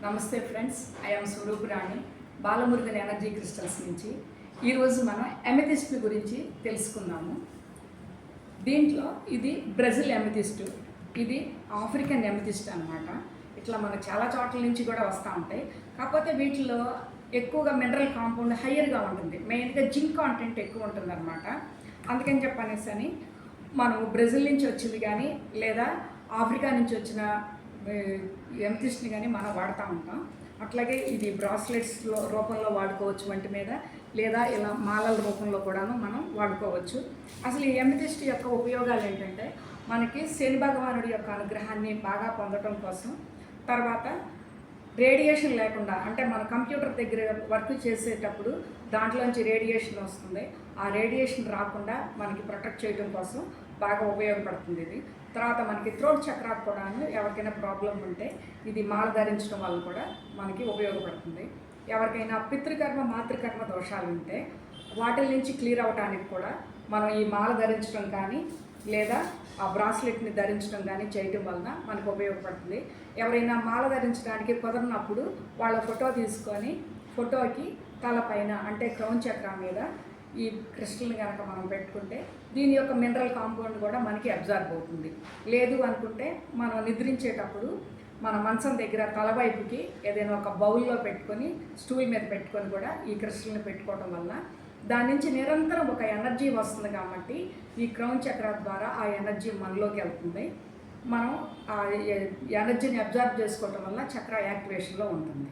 నమస్తే friends, I'm Swarooparani Balamurugan energy crystals నుంచి. ఈరోజు మనం ఎమెథిస్ట్ గురించి తెలుసుకుందాము. దీంట్లో ఇది బ్రెజిల్ ఎమెథిస్ట్, ఇది ఆఫ్రికన్ ఎమెథిస్ట్ అనమాట. ఇట్లా మనకు చాలా చోట్ల నుంచి కూడా వస్తూ ఉంటాయి. కాకపోతే వీటిలో ఎక్కువగా మినరల్ కాంపౌండ్ హయ్యర్గా ఉంటుంది, మెయిన్గా జింక్ కాంటెంట్ ఎక్కువ ఉంటుంది అనమాట. అందుకని చెప్పనేసి అని మనం బ్రెజిల్ నుంచి వచ్చింది కానీ లేదా ఆఫ్రికా నుంచి వచ్చిన ఎమెథిస్ట్ని కానీ మనం వాడుతూ ఉంటాం. అట్లాగే ఇది బ్రాస్లెట్స్లో రూపంలో వాడుకోవచ్చు వంటి మీద, లేదా ఇలా మాలల రూపంలో కూడాను మనం వాడుకోవచ్చు. అసలు ఈ ఎమెథిస్ట్ యొక్క ఉపయోగాలు ఏంటంటే, మనకి శని భగవానుడి యొక్క అనుగ్రహాన్ని బాగా పొందడం కోసం, తర్వాత రేడియేషన్ లేకుండా, అంటే మన కంప్యూటర్ దగ్గర వర్క్ చేసేటప్పుడు దాంట్లోంచి రేడియేషన్ వస్తుంది, ఆ రేడియేషన్ రాకుండా మనకి ప్రొటెక్ట్ చేయడం కోసం బాగా ఉపయోగపడుతుంది ఇది. తర్వాత మనకి థ్రోట్ చక్రాకు కూడా ఎవరికైనా ప్రాబ్లం ఉంటే ఇది మాల ధరించడం వల్ల కూడా మనకి ఉపయోగపడుతుంది. ఎవరికైనా పితృకర్మ మాతృకర్మ దోషాలు ఉంటే వాటి నుంచి క్లియర్ అవ్వడానికి కూడా మనం ఈ మాల ధరించడం కానీ లేదా ఆ బ్రాస్లెట్ని ధరించడం కానీ చేయటం వలన మనకు ఉపయోగపడుతుంది. ఎవరైనా మాల ధరించడానికి కుదరనప్పుడు వాళ్ళ ఫోటో తీసుకొని ఫోటోకి తలపైన అంటే క్రౌన్ చక్ర మీద ఈ క్రిస్టల్ని కనుక మనం పెట్టుకుంటే దీని యొక్క మినరల్ కాంపౌండ్ కూడా మనకి అబ్జర్వ్ అవుతుంది. లేదు అనుకుంటే మనం నిద్రించేటప్పుడు మన మంచం దగ్గర తలవైపుకి ఏదైనా ఒక బౌల్లో పెట్టుకొని స్టూల్ మీద పెట్టుకొని కూడా ఈ క్రిస్టల్ని పెట్టుకోవడం వల్ల దాని నుంచి నిరంతరం ఒక ఎనర్జీ వస్తుంది. కాబట్టి ఈ క్రౌన్ చక్ర ద్వారా ఆ ఎనర్జీ మనలోకి వెళ్తుంది. మనం ఆ ఎనర్జీని అబ్జర్వ్ చేసుకోవటం వల్ల చక్ర యాక్టివేషన్లో ఉంటుంది.